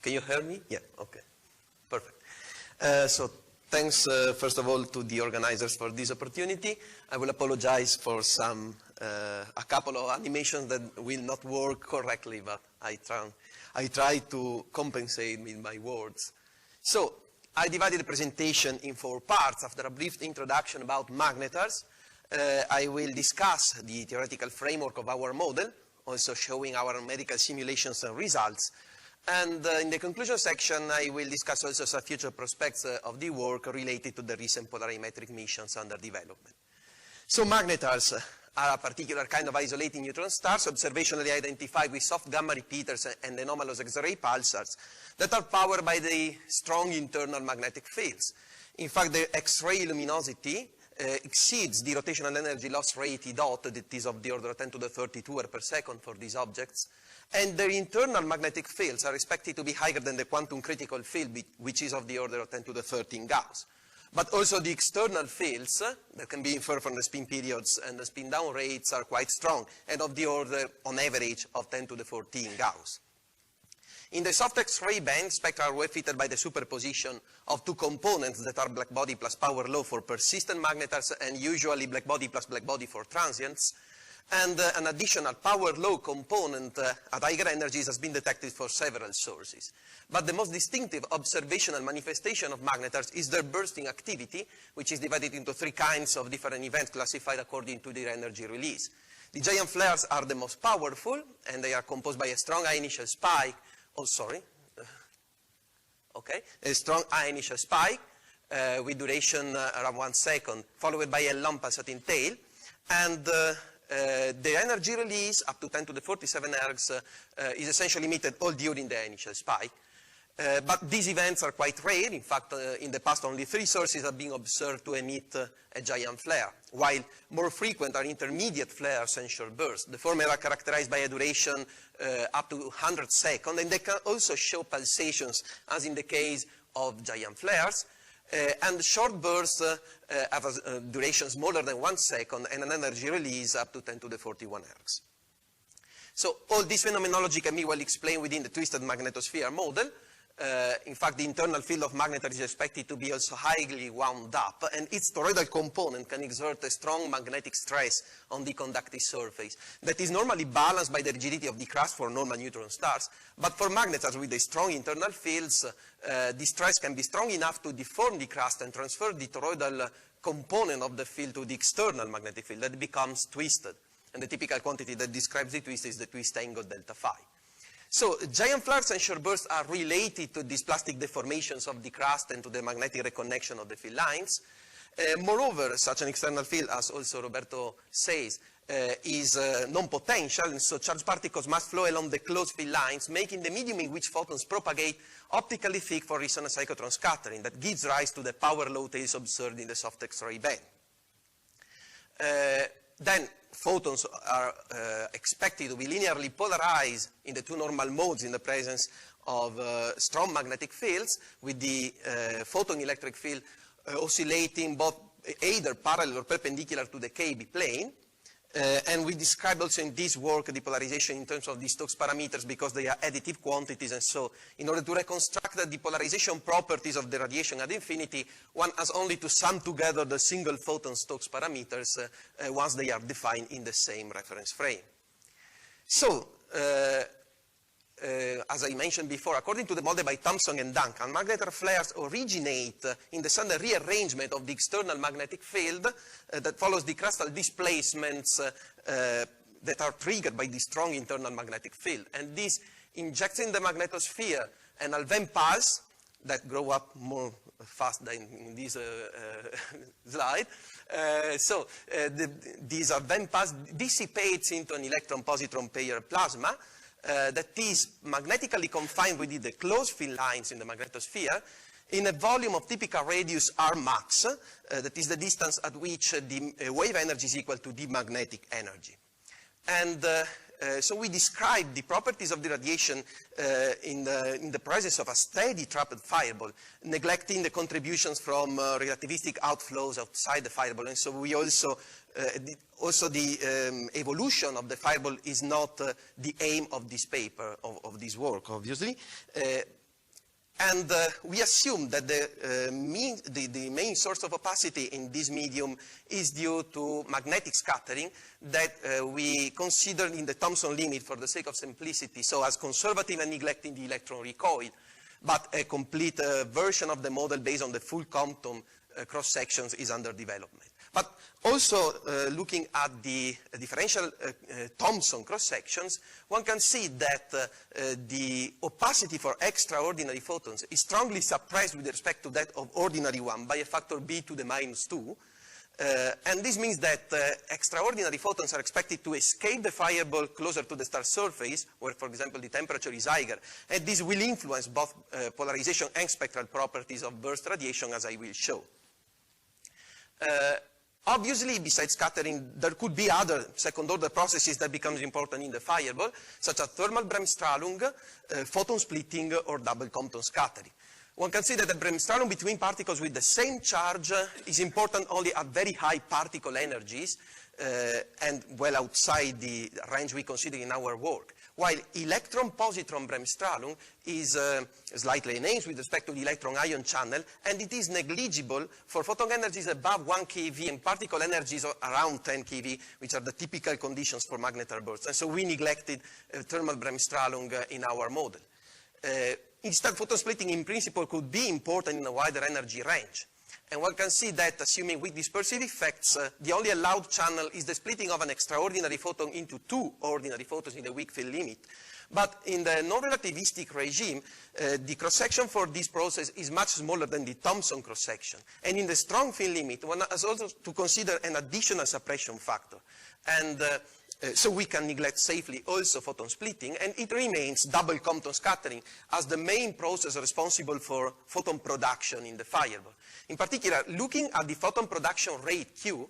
Can you hear me? Yeah, okay. Perfect. So thanks, first of all, to the organizers for this opportunity. I will apologize for a couple of animations that will not work correctly, but I try to compensate with my words. So I divided the presentation in 4 parts. After a brief introduction about magnetars, I will discuss the theoretical framework of our model, also showing our numerical simulations and results. And in the conclusion section, I will discuss also some future prospects of the work related to the recent polarimetric missions under development. So magnetars are a particular kind of isolating neutron stars observationally identified with soft gamma repeaters and anomalous X-ray pulsars that are powered by the strong internal magnetic fields. In fact, the X-ray luminosity exceeds the rotational energy loss rate E dot, that is of the order of 10 to the 32 per second for these objects. And their internal magnetic fields are expected to be higher than the quantum critical field, which is of the order of 10 to the 13 Gauss. But also the external fields that can be inferred from the spin periods and the spin down rates are quite strong and of the order, on average, of 10 to the 14 Gauss. In the soft X-ray band, spectra are well fitted by the superposition of 2 components that are blackbody plus power law for persistent magnetars and usually blackbody plus blackbody for transients. And an additional power law component at higher energies has been detected for several sources. But the most distinctive observational manifestation of magnetars is their bursting activity, which is divided into 3 kinds of different events classified according to their energy release. The giant flares are the most powerful, and they are composed by a strong high initial spike. Oh, sorry. Okay, a strong high initial spike with duration around 1 second, followed by a long pulsating tail, and the energy release, up to 10 to the 47 ergs, is essentially emitted all during the initial spike. But these events are quite rare. In fact, in the past, only 3 sources have been observed to emit a giant flare, while more frequent are intermediate flares and short bursts. The former are characterized by a duration up to 100 seconds, and they can also show pulsations, as in the case of giant flares. And short bursts have a duration smaller than 1 second and an energy release up to 10 to the 41 ergs. So all this phenomenology can be well explained within the twisted magnetosphere model. In fact, the internal field of magnetar is expected to be also highly wound up, and its toroidal component can exert a strong magnetic stress on the conductive surface that is normally balanced by the rigidity of the crust for normal neutron stars. But for magnetars with a strong internal fields, the stress can be strong enough to deform the crust and transfer the toroidal component of the field to the external magnetic field that becomes twisted. And the typical quantity that describes the twist is the twist angle delta phi. So giant flares and short bursts are related to these plastic deformations of the crust and to the magnetic reconnection of the field lines. Moreover, such an external field, as also Roberto says, is non-potential, and so charged particles must flow along the closed field lines, making the medium in which photons propagate optically thick for resonant cyclotron scattering that gives rise to the power law tails observed in the soft X-ray band. Then photons are expected to be linearly polarized in the 2 normal modes in the presence of strong magnetic fields, with the photon electric field oscillating both either parallel or perpendicular to the KB plane. And we described also in this work the polarization in terms of the Stokes parameters because they are additive quantities, and so in order to reconstruct the polarization properties of the radiation at infinity, one has only to sum together the single photon Stokes parameters once they are defined in the same reference frame. So, as I mentioned before, according to the model by Thomson and Duncan, magnetar flares originate in the sudden rearrangement of the external magnetic field that follows the crustal displacements that are triggered by the strong internal magnetic field. And this injects in the magnetosphere an Alven pulse that grow up more fast than in this slide. This Alven pulse dissipates into an electron-positron pair plasma that is magnetically confined within the closed field lines in the magnetosphere in a volume of typical radius R max, that is the distance at which the wave energy is equal to the magnetic energy. And so we describe the properties of the radiation in the presence of a steady trapped fireball, neglecting the contributions from relativistic outflows outside the fireball. And so we also the evolution of the fireball is not the aim of this paper, of this work, obviously. And we assume that the main source of opacity in this medium is due to magnetic scattering that we considered in the Thomson limit for the sake of simplicity, so as conservative and neglecting the electron recoil. But a complete version of the model based on the full Compton cross-sections is under development. But also, looking at the differential Thomson cross-sections, one can see that the opacity for extraordinary photons is strongly suppressed with respect to that of ordinary one by a factor b to the -2. And this means that extraordinary photons are expected to escape the fireball closer to the star surface, where, for example, the temperature is higher. And this will influence both polarization and spectral properties of burst radiation, as I will show. Obviously, besides scattering, there could be other second-order processes that become important in the fireball, such as thermal Bremsstrahlung, photon splitting, or double Compton scattering. One can see that the Bremsstrahlung between particles with the same charge is important only at very high particle energies and well outside the range we consider in our work. While electron-positron Bremsstrahlung is slightly enhanced with respect to the electron-ion channel, and it is negligible for photon energies above 1 keV and particle energies around 10 keV, which are the typical conditions for magnetar bursts. And so we neglected thermal Bremsstrahlung in our model. Instead, photon splitting in principle could be important in a wider energy range. And one can see that, assuming weak dispersive effects, the only allowed channel is the splitting of an extraordinary photon into two ordinary photons in the weak field limit. But in the non-relativistic regime, the cross-section for this process is much smaller than the Thomson cross-section. And in the strong field limit, one has also to consider an additional suppression factor. And so we can neglect safely also photon splitting, and it remains double Compton scattering as the main process responsible for photon production in the fireball. In particular, looking at the photon production rate Q,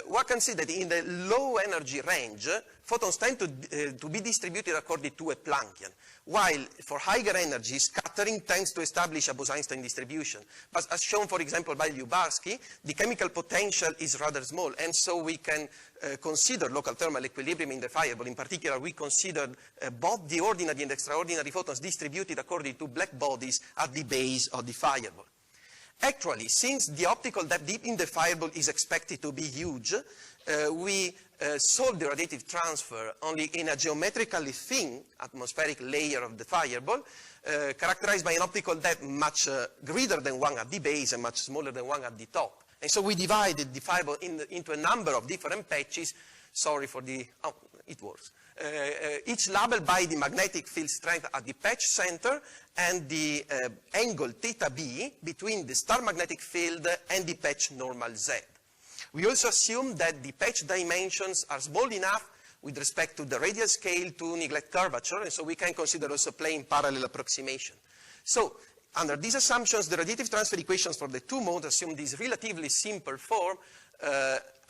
one can see that in the low energy range, photons tend to be distributed according to a Planckian, while for higher energy, scattering tends to establish a Bose-Einstein distribution. But as shown, for example, by Lyubarsky, the chemical potential is rather small, and so we can consider local thermal equilibrium in the fireball. In particular, we considered both the ordinary and extraordinary photons distributed according to black bodies at the base of the fireball. Actually, since the optical depth deep in the fireball is expected to be huge, we solve the radiative transfer only in a geometrically thin atmospheric layer of the fireball, characterized by an optical depth much greater than 1 at the base and much smaller than 1 at the top. And so we divided the fireball into a number of different patches. Sorry for the, oh, it works. Each labeled by the magnetic field strength at the patch center and the angle theta b between the star magnetic field and the patch normal z. We also assume that the patch dimensions are small enough with respect to the radial scale to neglect curvature, and so we can consider also plane parallel approximation. So, under these assumptions, the radiative transfer equations for the two modes assume this relatively simple form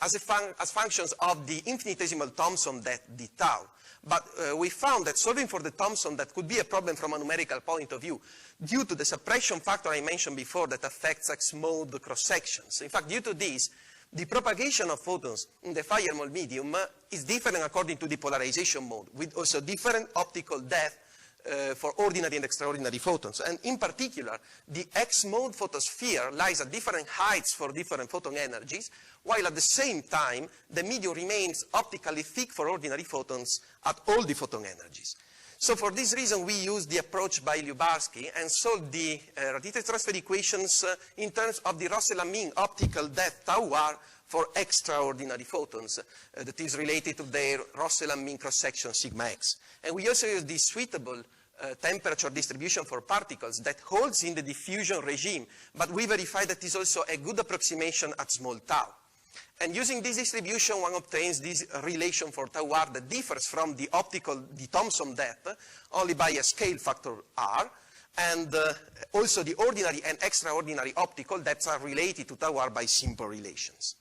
as functions of the infinitesimal Thomson depth d tau. But we found that solving for the Thomson depth could be a problem from a numerical point of view due to the suppression factor I mentioned before that affects X-mode cross-sections. In fact, due to this, the propagation of photons in the fireball medium is different according to the polarization mode, with also different optical depth for ordinary and extraordinary photons. And in particular, the X-mode photosphere lies at different heights for different photon energies, while at the same time, the medium remains optically thick for ordinary photons at all the photon energies. So for this reason, we use the approach by Lyubarsky and solve the radiative transfer equations in terms of the Russell-Mean optical depth tau r for extraordinary photons that is related to their Russell-Mean cross-section sigma x. And we also use the suitable temperature distribution for particles that holds in the diffusion regime, but we verify that is also a good approximation at small tau. And using this distribution, one obtains this relation for tau r that differs from the Thomson depth only by a scale factor r, and also the ordinary and extraordinary optical depths are related to tau r by simple relations.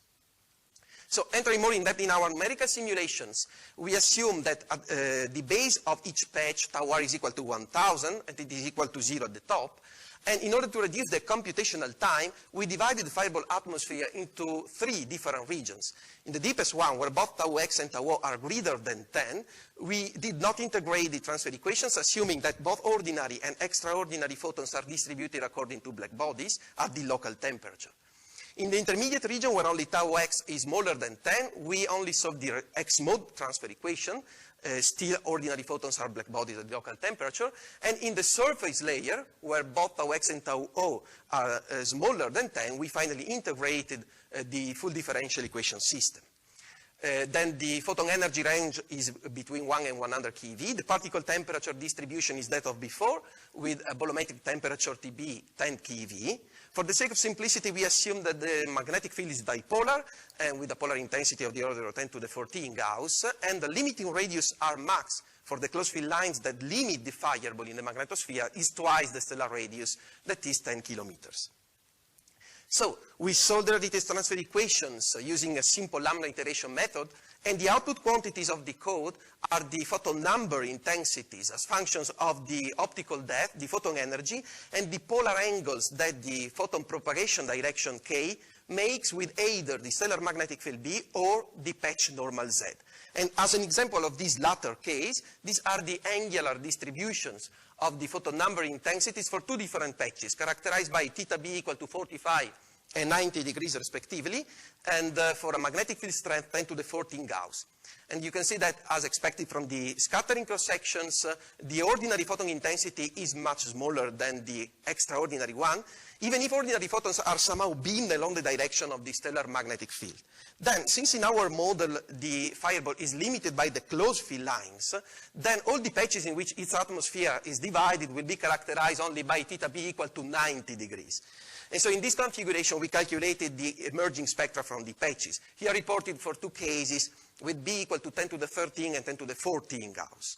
So entering more in depth in our numerical simulations, we assume that the base of each patch, tau r, is equal to 1000, and it is equal to 0 at the top. And in order to reduce the computational time, we divided the fireball atmosphere into 3 different regions. In the deepest one, where both tau x and tau o are greater than 10, we did not integrate the transfer equations, assuming that both ordinary and extraordinary photons are distributed according to black bodies at the local temperature. In the intermediate region, where only tau x is smaller than 10, we only solve the x-mode transfer equation. Still, ordinary photons are black bodies at the local temperature. And in the surface layer, where both tau x and tau o are smaller than 10, we finally integrated the full differential equation system. Then the photon energy range is between 1 and 100 keV. The particle temperature distribution is that of before, with a bolometric temperature TB 10 keV. For the sake of simplicity, we assume that the magnetic field is dipolar, and with a polar intensity of the order of 10 to the 14 Gauss, and the limiting radius R max for the closed field lines that limit the fireball in the magnetosphere is twice the stellar radius, that is 10 kilometers. So we solved the radiative transfer equations using a simple lambda iteration method, and the output quantities of the code are the photon number intensities as functions of the optical depth, the photon energy, and the polar angles that the photon propagation direction K makes with either the stellar magnetic field B or the patch normal Z. And as an example of this latter case, these are the angular distributions of the photon number intensities for 2 different patches, characterized by theta B equal to 45 and 90 degrees respectively, and for a magnetic field strength 10 to the 14 Gauss. And you can see that, as expected from the scattering cross-sections, the ordinary photon intensity is much smaller than the extraordinary one, even if ordinary photons are somehow beamed along the direction of the stellar magnetic field. Then, since in our model the fireball is limited by the closed field lines, then all the patches in which its atmosphere is divided will be characterized only by theta B equal to 90 degrees. And so in this configuration, we calculated the emerging spectra from the patches. Here reported for 2 cases with B equal to 10 to the 13 and 10 to the 14 Gauss.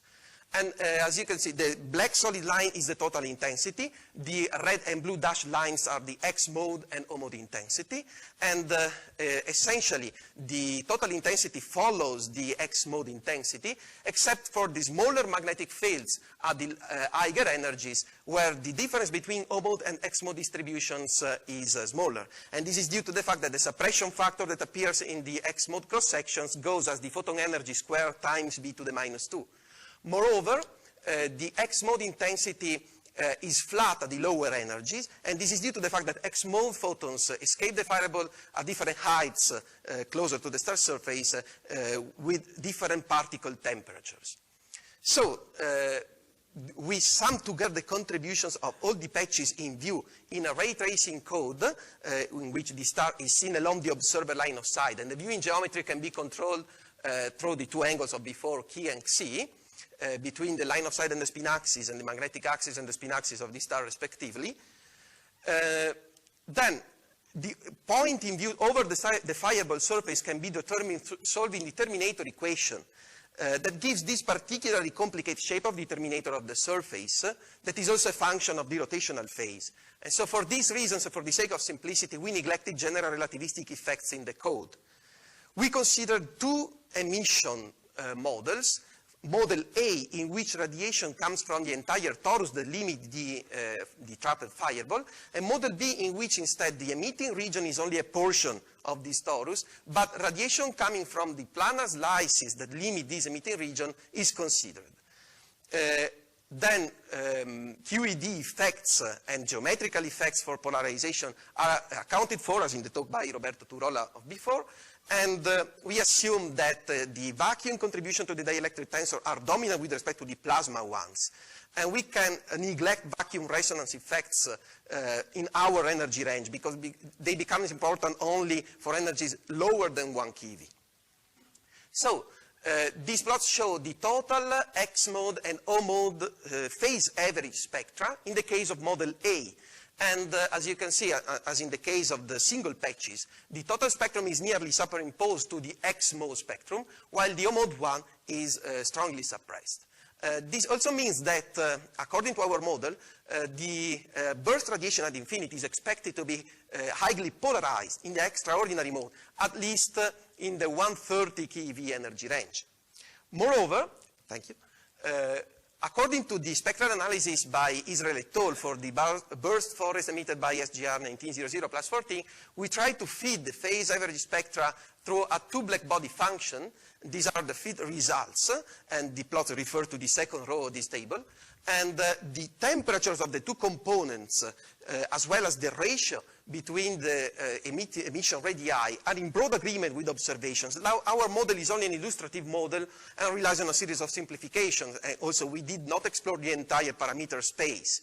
And as you can see, the black solid line is the total intensity. The red and blue dashed lines are the X mode and O mode intensity. And essentially, the total intensity follows the X mode intensity, except for the smaller magnetic fields at the higher energies, where the difference between O mode and X mode distributions is smaller. And this is due to the fact that the suppression factor that appears in the X mode cross sections goes as the photon energy squared times B to the minus 2. Moreover, the X-mode intensity is flat at the lower energies, and this is due to the fact that X-mode photons escape the fireball at different heights closer to the star surface with different particle temperatures. So we sum together the contributions of all the patches in view in a ray tracing code in which the star is seen along the observer line of sight, and the viewing geometry can be controlled through the 2 angles of before, K and Xi, between the line of sight and the spin axis, and the magnetic axis and the spin axis of the star respectively. Then the point in view over the fireball surface can be determined through solving the terminator equation that gives this particularly complicated shape of the terminator of the surface that is also a function of the rotational phase. And so for these reasons, for the sake of simplicity, we neglected general relativistic effects in the code. We considered 2 emission models. Model A, in which radiation comes from the entire torus that limit the trapped fireball, and Model B, in which instead the emitting region is only a portion of this torus, but radiation coming from the planar slices that limit this emitting region is considered. Then QED effects and geometrical effects for polarization are accounted for, as in the talk by Roberto Turola of before. And we assume that the vacuum contribution to the dielectric tensor are dominant with respect to the plasma ones. And we can neglect vacuum resonance effects in our energy range because they become important only for energies lower than 1 keV. So these plots show the total X mode and O mode phase average spectra in the case of model A. And as you can see, as in the case of the single patches, the total spectrum is nearly superimposed to the X mode spectrum, while the O mode one is strongly suppressed. This also means that, according to our model, the burst radiation at infinity is expected to be highly polarized in the extraordinary mode, at least in the 130 keV energy range. Moreover, thank you, according to the spectral analysis by Israel et al. For the burst forest emitted by SGR 1900+14, we tried to feed the phase average spectra through a two black body function. These are the feed results, and the plots refer to the second row of this table. And the temperatures of the two components, as well as the ratio between the emission radii, are in broad agreement with observations. Now, our model is only an illustrative model and relies on a series of simplifications. Also, we did not explore the entire parameter space.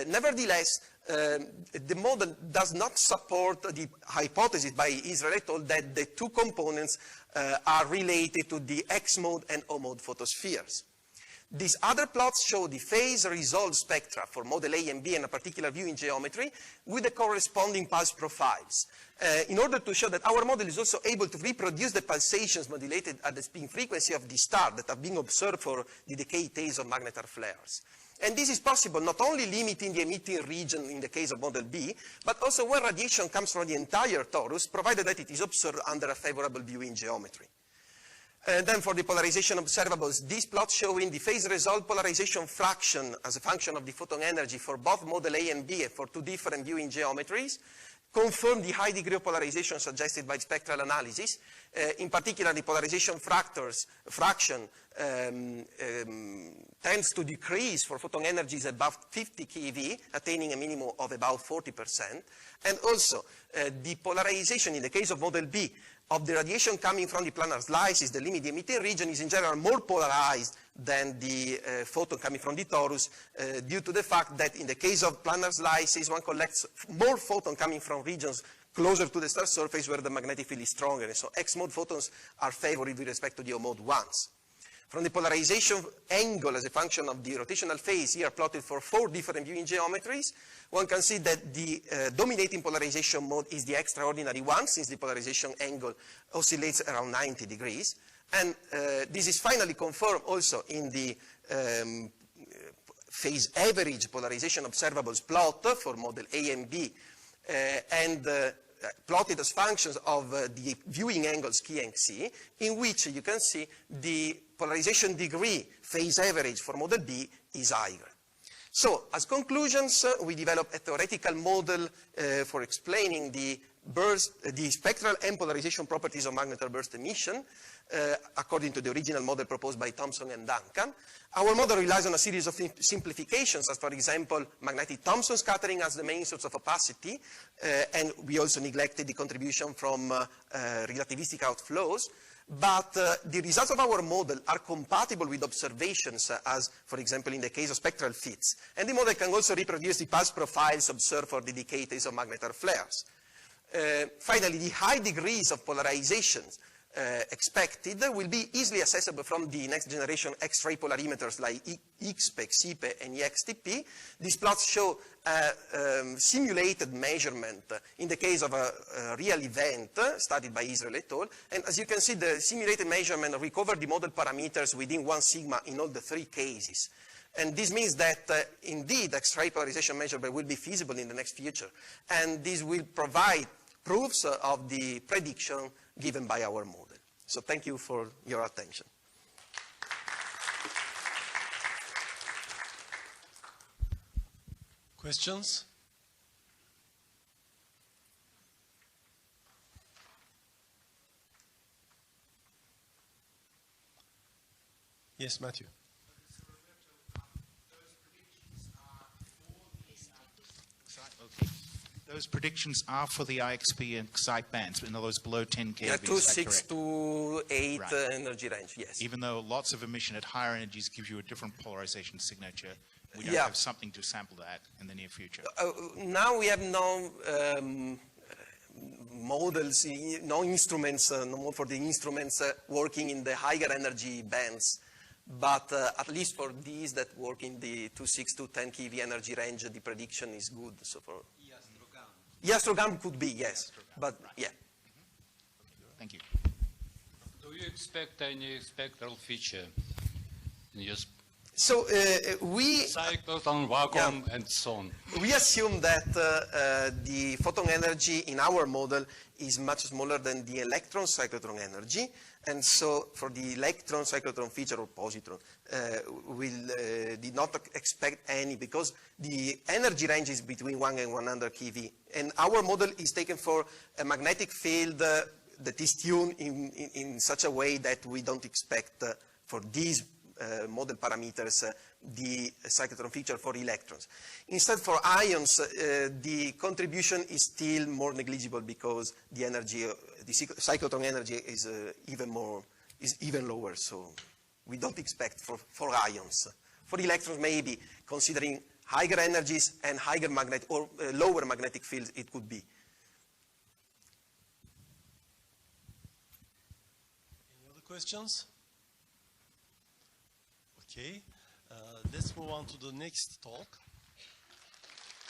Nevertheless, the model does not support the hypothesis by Israel et al. That the two components are related to the X-mode and O-mode photospheres. These other plots show the phase resolved spectra for model A and B and a particular viewing geometry with the corresponding pulse profiles, in order to show that our model is also able to reproduce the pulsations modulated at the spin frequency of the star that are being observed for the decay phase of magnetar flares. And this is possible not only limiting the emitting region in the case of model B, but also where radiation comes from the entire torus, provided that it is observed under a favorable viewing geometry. And then for the polarization observables, these plots showing the phase resolved polarization fraction as a function of the photon energy for both model A and B for two different viewing geometries confirm the high degree of polarization suggested by spectral analysis. In particular, the polarization fraction tends to decrease for photon energies above 50 keV, attaining a minimum of about 40%. And also, the polarization in the case of model B of the radiation coming from the planar slices, the limit emitting region, is in general more polarized than the photon coming from the torus, due to the fact that in the case of planar slices, one collects more photon coming from regions closer to the star surface where the magnetic field is stronger. And so X-mode photons are favored with respect to the O-mode ones. From the polarization angle as a function of the rotational phase, here plotted for 4 different viewing geometries, one can see that the dominating polarization mode is the extraordinary one, since the polarization angle oscillates around 90 degrees. And this is finally confirmed also in the phase average polarization observables plot for model A and B, plotted as functions of the viewing angles K and C, in which you can see the polarization degree phase average for model B is higher. So, as conclusions, we developed a theoretical model for explaining the spectral and polarization properties of magnetar burst emission, according to the original model proposed by Thomson and Duncan. Our model relies on a series of simplifications, as for example, magnetic Thomson scattering as the main source of opacity, and we also neglected the contribution from relativistic outflows. But the results of our model are compatible with observations, as, for example, in the case of spectral fits. And the model can also reproduce the pulse profiles observed for the decay phase of magnetar flares. Finally, the high degrees of polarization expected will be easily accessible from the next generation X-ray polarimeters like XPEC, CPE, and EXTP. These plots show simulated measurement in the case of a real event studied by Israel et al. And as you can see, the simulated measurement recovered the model parameters within 1 sigma in all the 3 cases. And this means that, indeed, X-ray polarization measurement will be feasible in the next future. And this will provide proofs of the prediction given by our model. So thank you for your attention. Questions? Yes, Matthew. Those predictions are for the IXP and excite bands, in other words, below 10 kV. Yeah, 2.6 to 8 right. Energy range, yes. Even though lots of emission at higher energies gives you a different polarization signature, we don't have something to sample that in the near future. Now we have no models, no instruments, no more for the instruments working in the higher energy bands. But at least for these that work in the 2.6 to 10 kV energy range, the prediction is good. So for Yastrogam could be, yes, but yeah. Thank you. Do you expect any spectral feature in your So we cyclotron, vacuum, and so on. we assume that the photon energy in our model is much smaller than the electron cyclotron energy. And so for the electron cyclotron feature or positron, we did not expect any because the energy range is between 1 and 100 keV. And our model is taken for a magnetic field that is tuned in such a way that we don't expect for these model parameters the cyclotron feature for electrons. Instead, for ions, the contribution is still more negligible because the energy, the cyclotron energy is even lower. So we don't expect for ions. For electrons, maybe considering higher energies and higher magnetic or lower magnetic fields, it could be. Any other questions? Okay, let's move on to the next talk.